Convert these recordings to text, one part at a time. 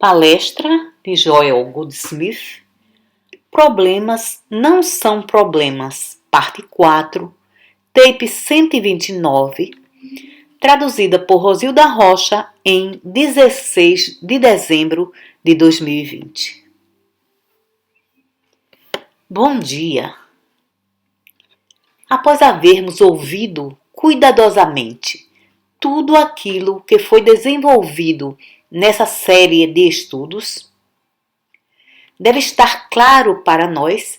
Palestra de Joel Goldsmith, Problemas não são problemas, parte 4, tape 129, traduzida por Rosilda Rocha em 16 de dezembro de 2020. Bom dia! Após havermos ouvido cuidadosamente tudo aquilo que foi desenvolvido nessa série de estudos, deve estar claro para nós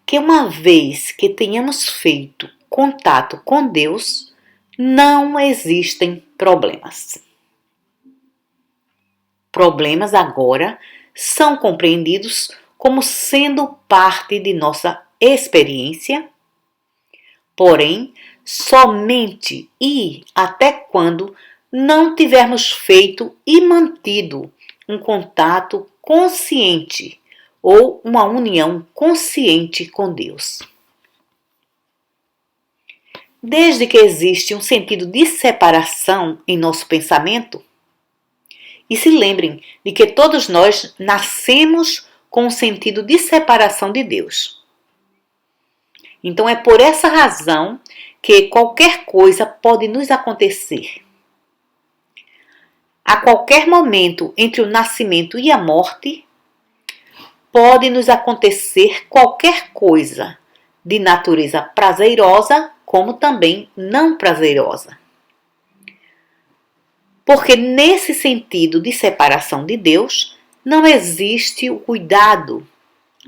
que uma vez que tenhamos feito contato com Deus, não existem problemas. Problemas agora são compreendidos como sendo parte de nossa experiência, porém, somente e até quando não tivermos feito e mantido um contato consciente ou uma união consciente com Deus. Desde que existe um sentido de separação em nosso pensamento, e se lembrem de que todos nós nascemos com um sentido de separação de Deus. Então é por essa razão que qualquer coisa pode nos acontecer. A qualquer momento entre o nascimento e a morte, pode nos acontecer qualquer coisa de natureza prazerosa, como também não prazerosa. Porque nesse sentido de separação de Deus, não existe o cuidado,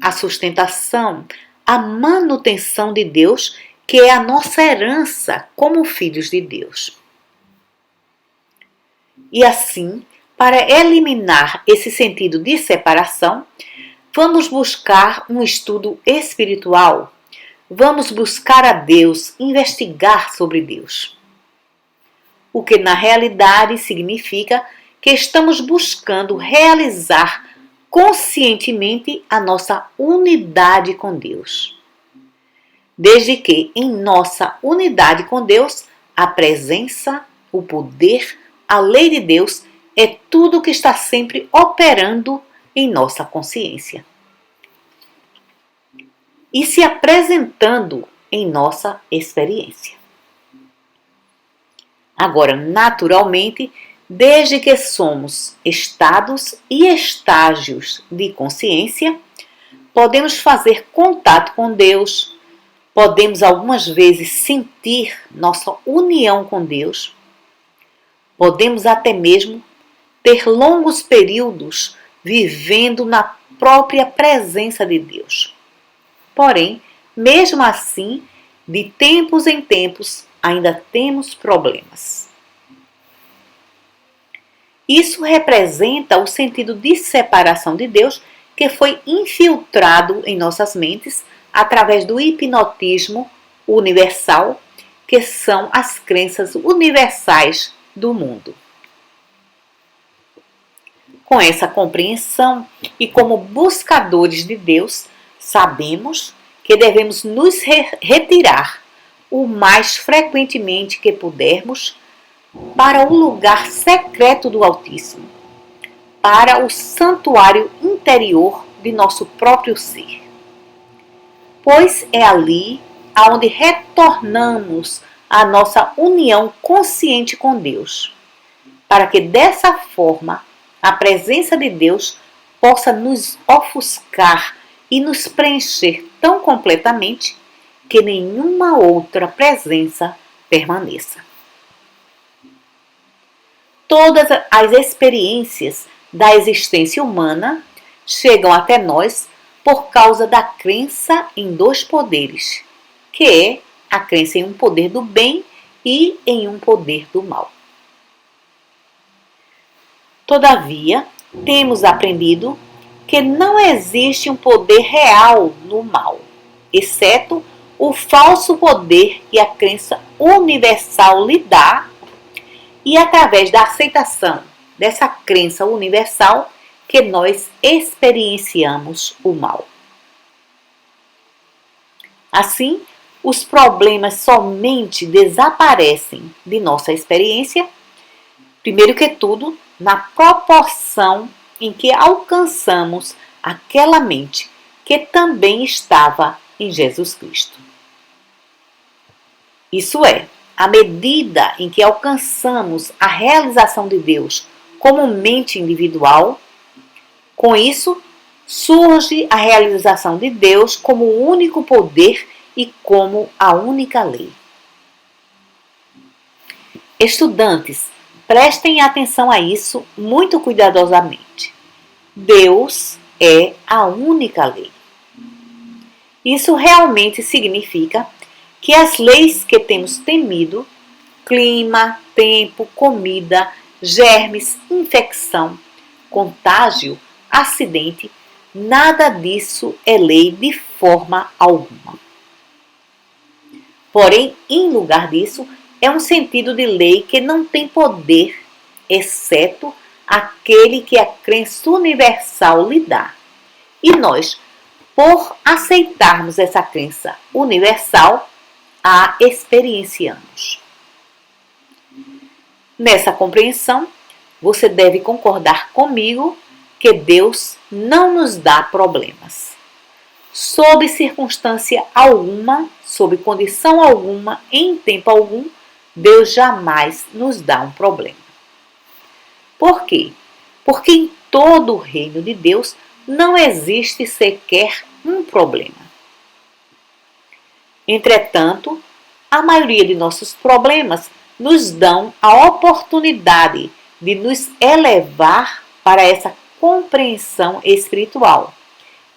a sustentação, a manutenção de Deus, que é a nossa herança como filhos de Deus. E assim, para eliminar esse sentido de separação, vamos buscar um estudo espiritual, vamos buscar a Deus, investigar sobre Deus. O que na realidade significa que estamos buscando realizar conscientemente a nossa unidade com Deus. Desde que em nossa unidade com Deus, a presença, o poder, a lei de Deus é tudo que está sempre operando em nossa consciência e se apresentando em nossa experiência. Agora, naturalmente, desde que somos estados e estágios de consciência, podemos fazer contato com Deus, podemos algumas vezes sentir nossa união com Deus, podemos até mesmo ter longos períodos vivendo na própria presença de Deus. Porém, mesmo assim, de tempos em tempos, ainda temos problemas. Isso representa o sentido de separação de Deus que foi infiltrado em nossas mentes através do hipnotismo universal, que são as crenças universais do mundo. Com essa compreensão e como buscadores de Deus, sabemos que devemos nos retirar o mais frequentemente que pudermos para o lugar secreto do Altíssimo, para o santuário interior de nosso próprio ser. Pois é ali aonde retornamos à nossa união consciente com Deus, para que dessa forma a presença de Deus possa nos ofuscar e nos preencher tão completamente que nenhuma outra presença permaneça. Todas as experiências da existência humana chegam até nós por causa da crença em dois poderes, que é a crença em um poder do bem e em um poder do mal. Todavia, temos aprendido que não existe um poder real no mal, exceto o falso poder que a crença universal lhe dá, e através da aceitação dessa crença universal que nós experienciamos o mal. Assim, os problemas somente desaparecem de nossa experiência, primeiro que tudo, na proporção em que alcançamos aquela mente que também estava em Jesus Cristo. Isso é, à medida em que alcançamos a realização de Deus como mente individual, com isso surge a realização de Deus como o único poder e como a única lei. Estudantes, prestem atenção a isso muito cuidadosamente. Deus é a única lei. Isso realmente significa que as leis que temos temido, clima, tempo, comida, germes, infecção, contágio, acidente, nada disso é lei de forma alguma. Porém, em lugar disso, é um sentido de lei que não tem poder, exceto aquele que a crença universal lhe dá. E nós, por aceitarmos essa crença universal, a experienciamos. Nessa compreensão, você deve concordar comigo que Deus não nos dá problemas. Sob circunstância alguma, sob condição alguma, em tempo algum, Deus jamais nos dá um problema. Por quê? Porque em todo o reino de Deus não existe sequer um problema. Entretanto, a maioria de nossos problemas nos dão a oportunidade de nos elevar para essa compreensão espiritual,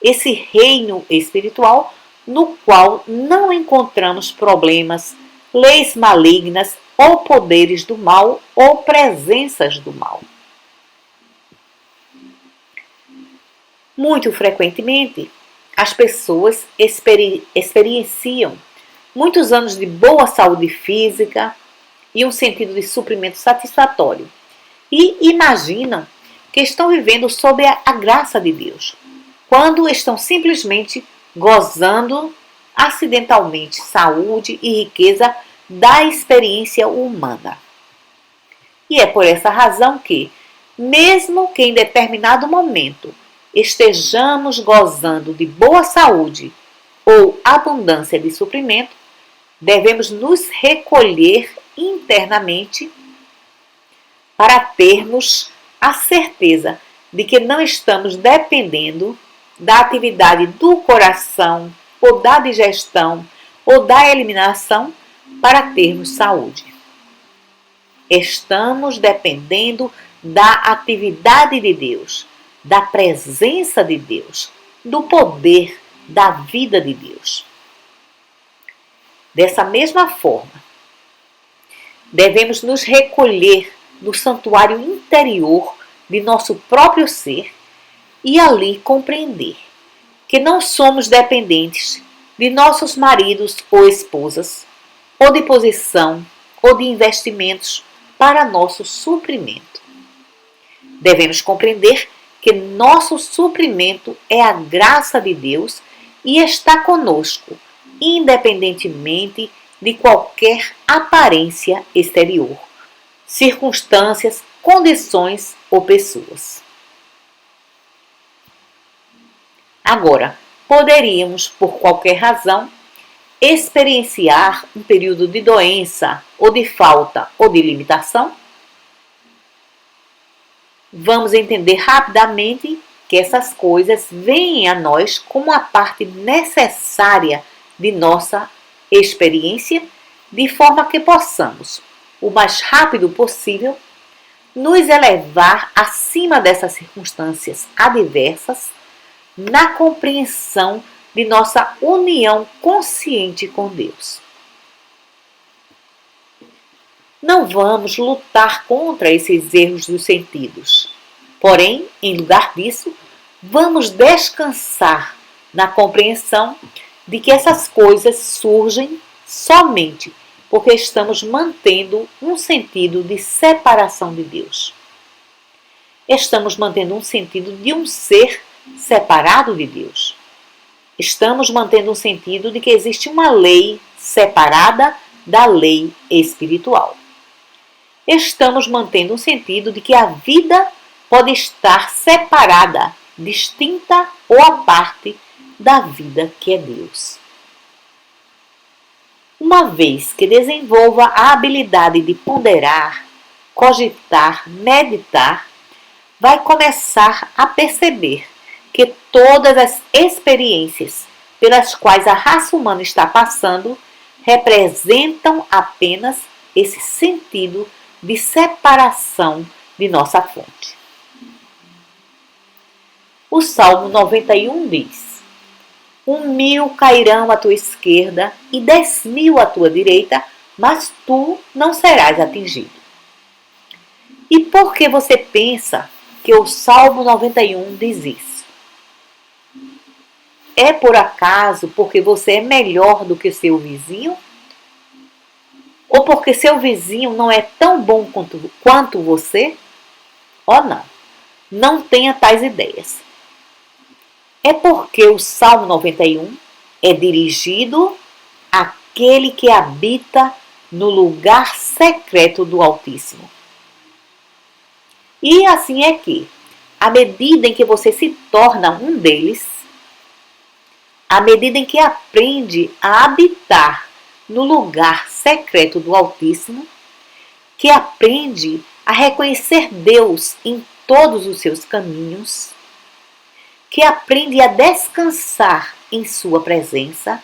esse reino espiritual no qual não encontramos problemas, leis malignas ou poderes do mal ou presenças do mal. Muito frequentemente, as pessoas experienciam muitos anos de boa saúde física e um sentido de suprimento satisfatório e imaginam que estão vivendo sob a graça de Deus, quando estão simplesmente gozando acidentalmente saúde e riqueza da experiência humana. E é por essa razão que, mesmo que em determinado momento estejamos gozando de boa saúde ou abundância de suprimento, devemos nos recolher internamente para termos a certeza de que não estamos dependendo da atividade do coração, ou da digestão, ou da eliminação para termos saúde. Estamos dependendo da atividade de Deus, da presença de Deus, do poder da vida de Deus. Dessa mesma forma, devemos nos recolher no santuário interior de nosso próprio ser e ali compreender que não somos dependentes de nossos maridos ou esposas, ou de posição, ou de investimentos para nosso suprimento. Devemos compreender que nosso suprimento é a graça de Deus e está conosco, independentemente de qualquer aparência exterior, circunstâncias, condições ou pessoas. Agora, poderíamos, por qualquer razão, experienciar um período de doença, ou de falta, ou de limitação? Vamos entender rapidamente que essas coisas vêm a nós como a parte necessária de nossa experiência, de forma que possamos, o mais rápido possível, nos elevar acima dessas circunstâncias adversas na compreensão de nossa união consciente com Deus. Não vamos lutar contra esses erros dos sentidos. Porém, em lugar disso, vamos descansar na compreensão de que essas coisas surgem somente porque estamos mantendo um sentido de separação de Deus. Estamos mantendo um sentido de um ser separado de Deus. Estamos mantendo um sentido de que existe uma lei separada da lei espiritual. Estamos mantendo um sentido de que a vida pode estar separada, distinta ou à parte da vida que é Deus. Uma vez que desenvolva a habilidade de ponderar, cogitar, meditar, vai começar a perceber que todas as experiências pelas quais a raça humana está passando representam apenas esse sentido de separação de nossa fonte. O Salmo 91 diz: 1.000 cairão à tua esquerda e 10.000 à tua direita, mas tu não serás atingido. E por que você pensa que o Salmo 91 diz isso? É por acaso porque você é melhor do que seu vizinho? Ou porque seu vizinho não é tão bom quanto você? Oh não, não tenha tais ideias. É porque o Salmo 91 é dirigido àquele que habita no lugar secreto do Altíssimo. E assim é que, à medida em que você se torna um deles, à medida em que aprende a habitar no lugar secreto do Altíssimo, que aprende a reconhecer Deus em todos os seus caminhos, que aprende a descansar em sua presença,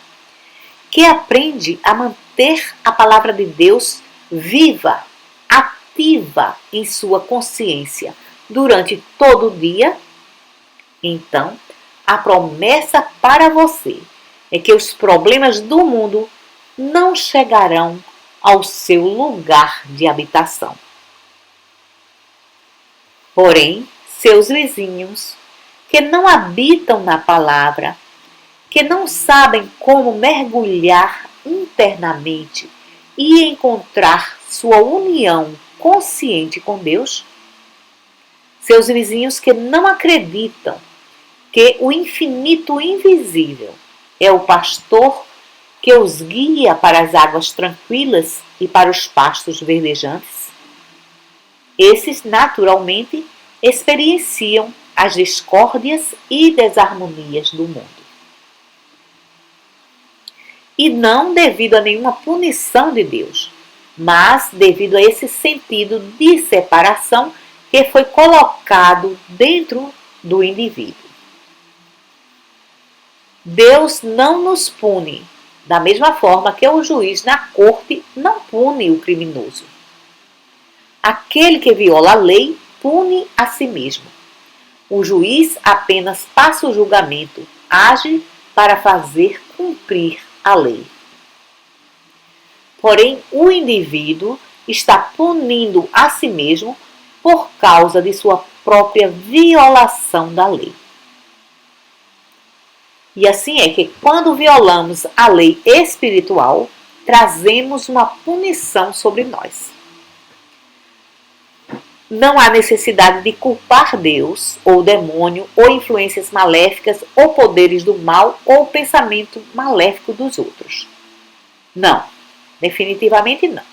que aprende a manter a palavra de Deus viva, ativa em sua consciência durante todo o dia, então a promessa para você é que os problemas do mundo não chegarão ao seu lugar de habitação. Porém, seus vizinhos, que não habitam na palavra, que não sabem como mergulhar internamente e encontrar sua união consciente com Deus, seus vizinhos que não acreditam que o infinito invisível é o pastor que os guia para as águas tranquilas e para os pastos verdejantes, esses naturalmente experienciam as discórdias e desarmonias do mundo. E não devido a nenhuma punição de Deus, mas devido a esse sentido de separação que foi colocado dentro do indivíduo. Deus não nos pune da mesma forma que o juiz na corte não pune o criminoso. Aquele que viola a lei pune a si mesmo. O juiz apenas passa o julgamento, age para fazer cumprir a lei. Porém, o indivíduo está punindo a si mesmo por causa de sua própria violação da lei. E assim é que, quando violamos a lei espiritual, trazemos uma punição sobre nós. Não há necessidade de culpar Deus, ou o demônio, ou influências maléficas, ou poderes do mal, ou pensamento maléfico dos outros. Não, definitivamente não.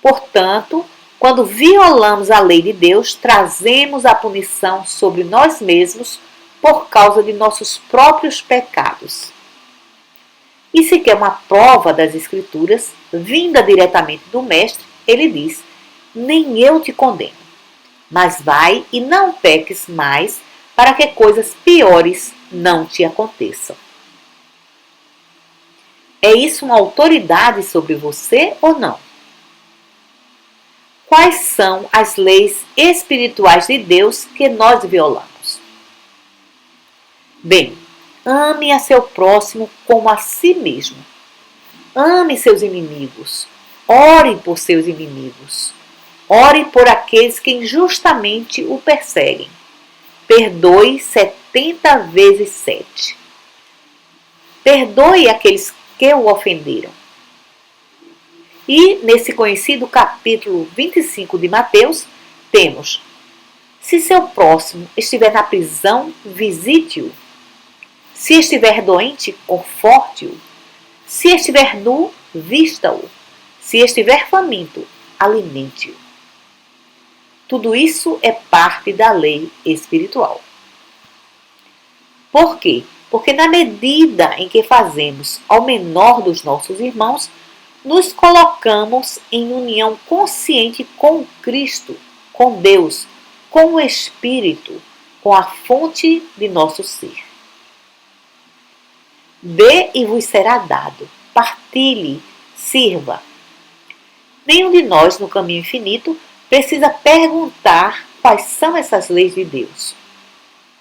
Portanto, quando violamos a lei de Deus, trazemos a punição sobre nós mesmos por causa de nossos próprios pecados. E se quer uma prova das Escrituras, vinda diretamente do Mestre, ele diz: nem eu te condeno, mas vai e não peques mais, para que coisas piores não te aconteçam. É isso uma autoridade sobre você ou não? Quais são as leis espirituais de Deus que nós violamos? Bem, ame a seu próximo como a si mesmo. Ame seus inimigos. Ore por seus inimigos. Ore por aqueles que injustamente o perseguem. Perdoe 70 vezes 7. Perdoe aqueles que o ofenderam. E nesse conhecido capítulo 25 de Mateus, temos: se seu próximo estiver na prisão, visite-o. Se estiver doente, conforte-o. Se estiver nu, vista-o. Se estiver faminto, alimente-o. Tudo isso é parte da lei espiritual. Por quê? Porque na medida em que fazemos ao menor dos nossos irmãos, nos colocamos em união consciente com Cristo, com Deus, com o Espírito, com a fonte de nosso ser. Dê e vos será dado. Partilhe, sirva. Nenhum de nós no caminho infinito precisa perguntar quais são essas leis de Deus.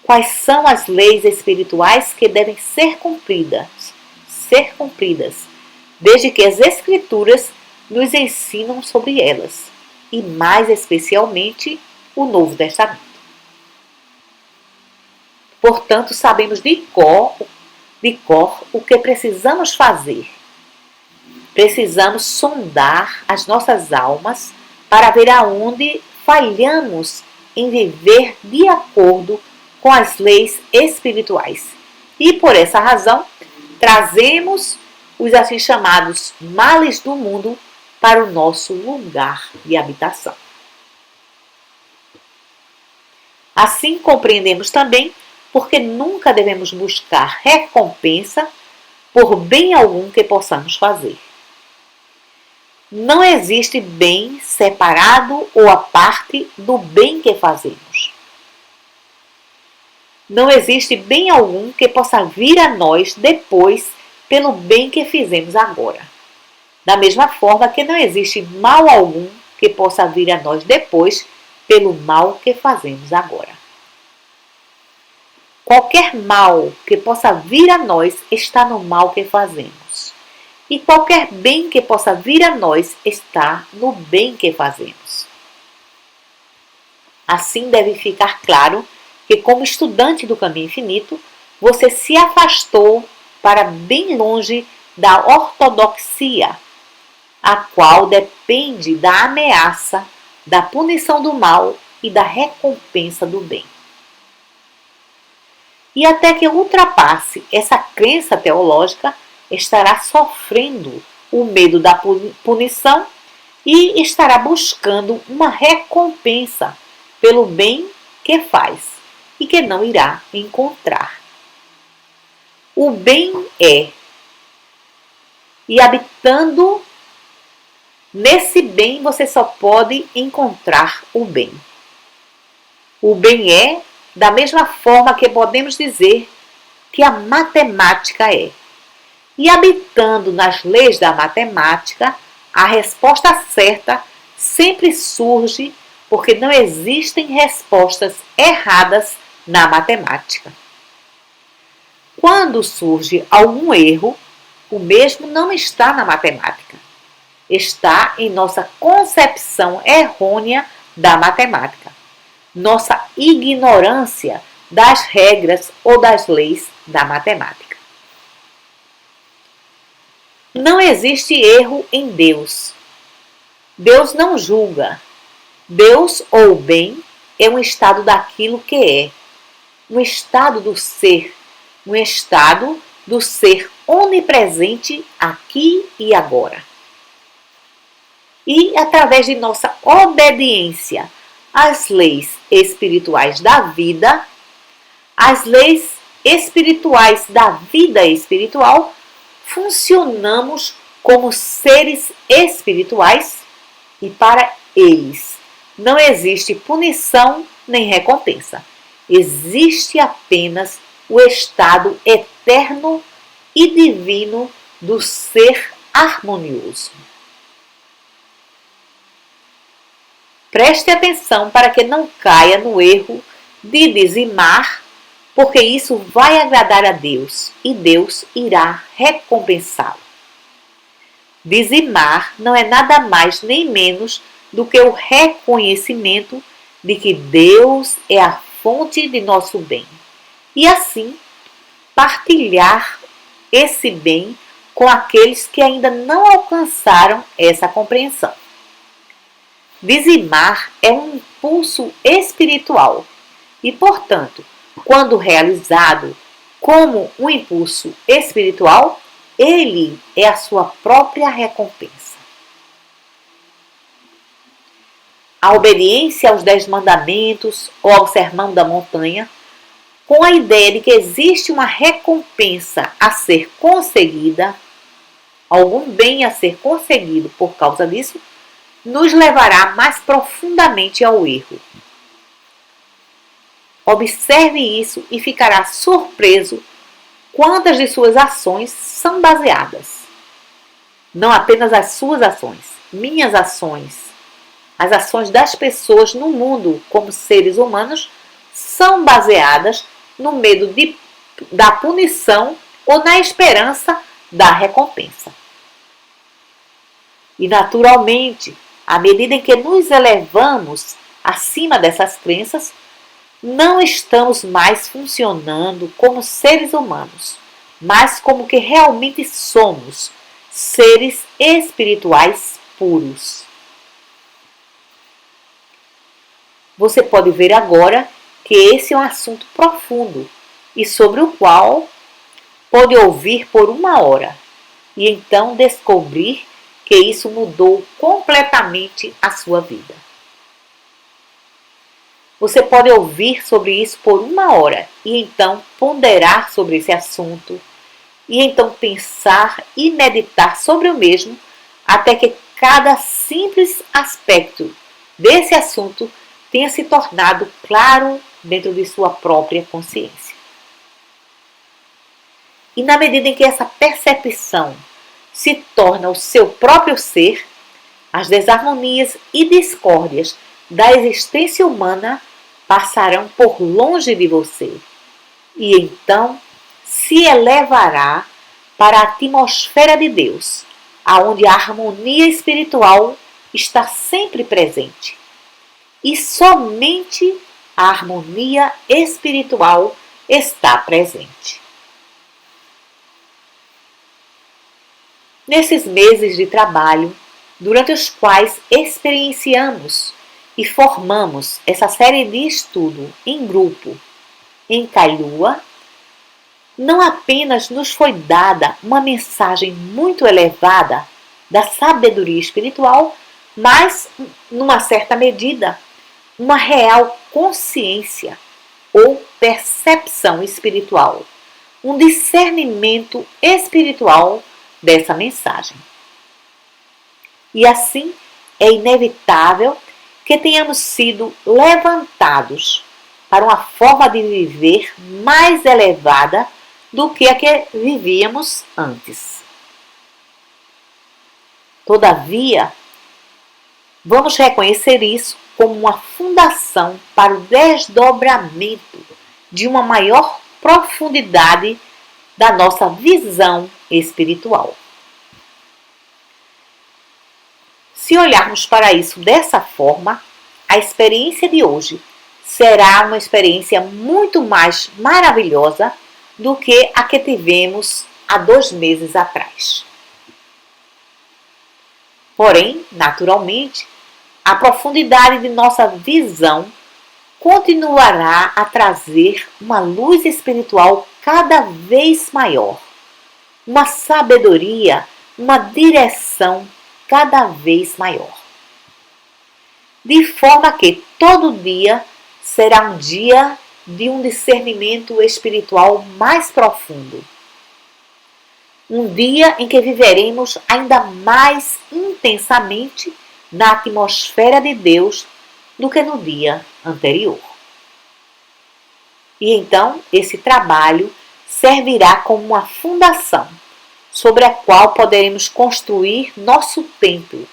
Quais são as leis espirituais que devem ser cumpridas, desde que as Escrituras nos ensinam sobre elas, e mais especialmente o Novo Testamento. Portanto, sabemos de cor o que precisamos fazer. Precisamos sondar as nossas almas para ver aonde falhamos em viver de acordo com as leis espirituais. E por essa razão, trazemos os assim chamados males do mundo para o nosso lugar de habitação. Assim compreendemos também porque nunca devemos buscar recompensa por bem algum que possamos fazer. Não existe bem separado ou à parte do bem que fazemos. Não existe bem algum que possa vir a nós depois pelo bem que fizemos agora. Da mesma forma que não existe mal algum que possa vir a nós depois pelo mal que fazemos agora. Qualquer mal que possa vir a nós está no mal que fazemos. E qualquer bem que possa vir a nós está no bem que fazemos. Assim deve ficar claro que, como estudante do caminho infinito, você se afastou para bem longe da ortodoxia, a qual depende da ameaça, da punição do mal e da recompensa do bem. E até que ultrapasse essa crença teológica, estará sofrendo o medo da punição e estará buscando uma recompensa pelo bem que faz e que não irá encontrar. O bem é, e habitando nesse bem você só pode encontrar o bem. O bem é da mesma forma que podemos dizer que a matemática é. E habitando nas leis da matemática, a resposta certa sempre surge porque não existem respostas erradas na matemática. Quando surge algum erro, o mesmo não está na matemática. Está em nossa concepção errônea da matemática, nossa ignorância das regras ou das leis da matemática. Não existe erro em Deus. Deus não julga. Deus, ou o bem, é um estado daquilo que é, um estado do ser, um estado do ser onipresente aqui e agora. E através de nossa obediência às leis espirituais da vida, as leis espirituais da vida espiritual, funcionamos como seres espirituais e para eles não existe punição nem recompensa. Existe apenas o estado eterno e divino do ser harmonioso. Preste atenção para que não caia no erro de dizimar, porque isso vai agradar a Deus e Deus irá recompensá-lo. Dizimar não é nada mais nem menos do que o reconhecimento de que Deus é a fonte de nosso bem. E assim, partilhar esse bem com aqueles que ainda não alcançaram essa compreensão. Dizimar é um impulso espiritual e, portanto, quando realizado como um impulso espiritual, ele é a sua própria recompensa. a obediência aos 10 mandamentos ou ao sermão da montanha, com a ideia de que existe uma recompensa a ser conseguida, algum bem a ser conseguido por causa disso, nos levará mais profundamente ao erro. Observe isso e ficará surpreso quantas de suas ações são baseadas. Não apenas as suas ações, minhas ações, as ações das pessoas no mundo como seres humanos são baseadas no medo da punição ou na esperança da recompensa. E naturalmente, à medida em que nos elevamos acima dessas crenças, não estamos mais funcionando como seres humanos, mas como que realmente somos, seres espirituais puros. Você pode ver agora que esse é um assunto profundo e sobre o qual pode ouvir por 1 hora e então descobrir que isso mudou completamente a sua vida. Você pode ouvir sobre isso por 1 hora e então ponderar sobre esse assunto e então pensar e meditar sobre o mesmo até que cada simples aspecto desse assunto tenha se tornado claro dentro de sua própria consciência. E na medida em que essa percepção se torna o seu próprio ser, as desarmonias e discórdias da existência humana passarão por longe de você e então se elevará para a atmosfera de Deus, aonde a harmonia espiritual está sempre presente. E somente a harmonia espiritual está presente. Nesses meses de trabalho, durante os quais experienciamos e formamos essa série de estudo em grupo em Kailua, não apenas nos foi dada uma mensagem muito elevada da sabedoria espiritual, mas, numa certa medida, uma real consciência ou percepção espiritual, um discernimento espiritual dessa mensagem. E assim, é inevitável que tenhamos sido levantados para uma forma de viver mais elevada do que a que vivíamos antes. Todavia, vamos reconhecer isso como uma fundação para o desdobramento de uma maior profundidade da nossa visão espiritual. Se olharmos para isso dessa forma, a experiência de hoje será uma experiência muito mais maravilhosa do que a que tivemos há 2 meses atrás. Porém, naturalmente, a profundidade de nossa visão continuará a trazer uma luz espiritual cada vez maior, uma sabedoria, uma direção cada vez maior. De forma que todo dia será um dia de um discernimento espiritual mais profundo. Um dia em que viveremos ainda mais intensamente na atmosfera de Deus do que no dia anterior. E então esse trabalho servirá como uma fundação sobre a qual poderemos construir nosso templo,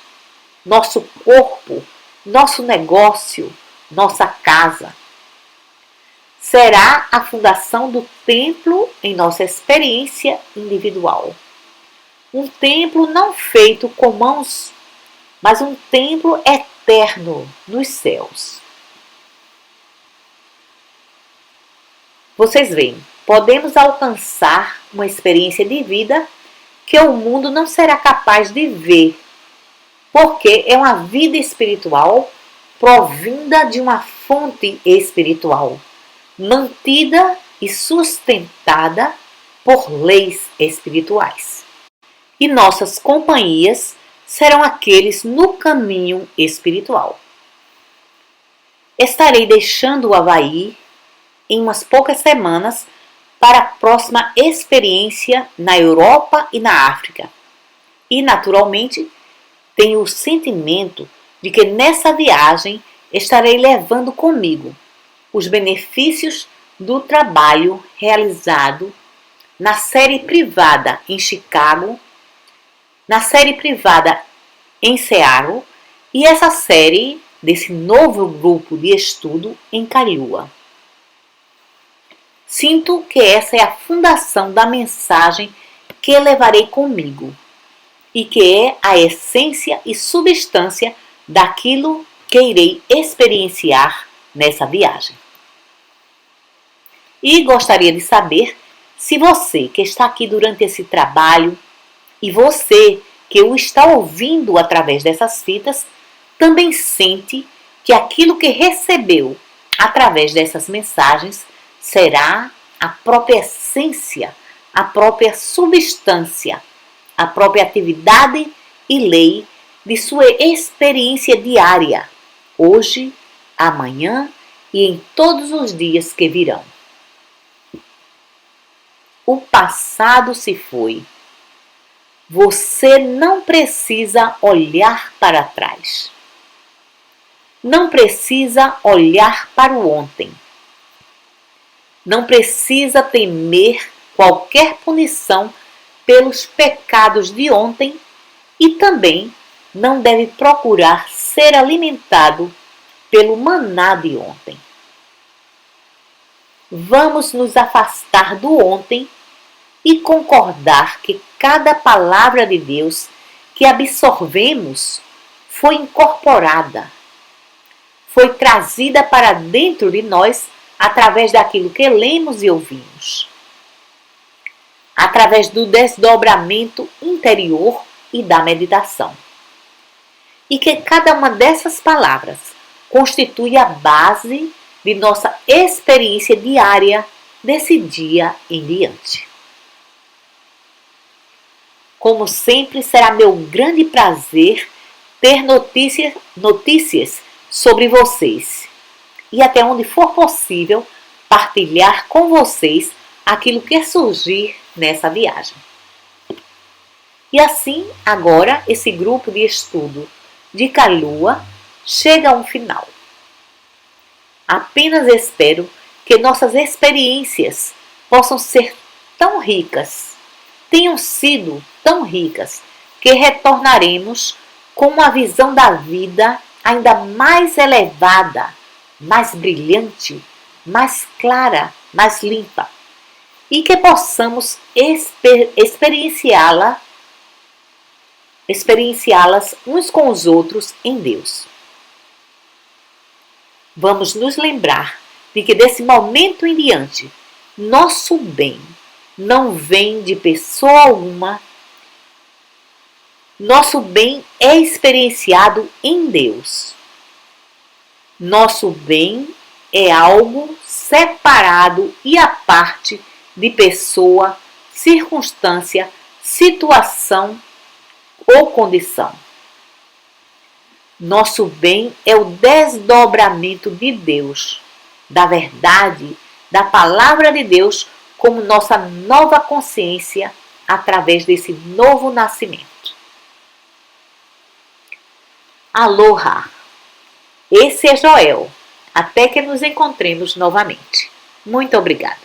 nosso corpo, nosso negócio, nossa casa. Será a fundação do templo em nossa experiência individual. Um templo não feito com mãos, mas um templo eterno nos céus. Vocês veem, podemos alcançar uma experiência de vida que o mundo não será capaz de ver, porque é uma vida espiritual provinda de uma fonte espiritual, mantida e sustentada por leis espirituais. E nossas companhias serão aqueles no caminho espiritual. estarei deixando o Havaí em umas poucas semanas para a próxima experiência na Europa e na África. E, naturalmente, tenho o sentimento de que nessa viagem estarei levando comigo os benefícios do trabalho realizado na série privada em Chicago, na série privada em Seattle e essa série desse novo grupo de estudo em Kailua. Sinto que essa é a fundação da mensagem que levarei comigo e que é a essência e substância daquilo que irei experienciar nessa viagem. E gostaria de saber se você que está aqui durante esse trabalho e você que o está ouvindo através dessas fitas também sente que aquilo que recebeu através dessas mensagens será a própria essência, a própria substância, a própria atividade e lei de sua experiência diária, hoje, amanhã e em todos os dias que virão. O passado se foi. Você não precisa olhar para trás. Não precisa olhar para o ontem. Não precisa temer qualquer punição pelos pecados de ontem e também não deve procurar ser alimentado pelo maná de ontem. Vamos nos afastar do ontem e concordar que cada palavra de Deus que absorvemos foi incorporada, foi trazida para dentro de nós através daquilo que lemos e ouvimos, através do desdobramento interior e da meditação. E que cada uma dessas palavras constitui a base de nossa experiência diária desse dia em diante. Como sempre, será meu grande prazer ter notícias sobre vocês e até onde for possível partilhar com vocês aquilo que surgir nessa viagem. E assim, agora, esse grupo de estudo de Kailua chega a um final. Apenas espero que nossas experiências possam ser tão ricas, tenham sido tão ricas, que retornaremos com uma visão da vida ainda mais elevada, mais brilhante, mais clara, mais limpa, e que possamos experienciá-las uns com os outros em Deus. Vamos nos lembrar de que desse momento em diante, nosso bem não vem de pessoa alguma. Nosso bem é experienciado em Deus. Nosso bem é algo separado e à parte de pessoa, circunstância, situação ou condição. Nosso bem é o desdobramento de Deus, da verdade, da palavra de Deus, como nossa nova consciência através desse novo nascimento. Aloha! Esse é Joel. Até que nos encontremos novamente. Muito obrigada.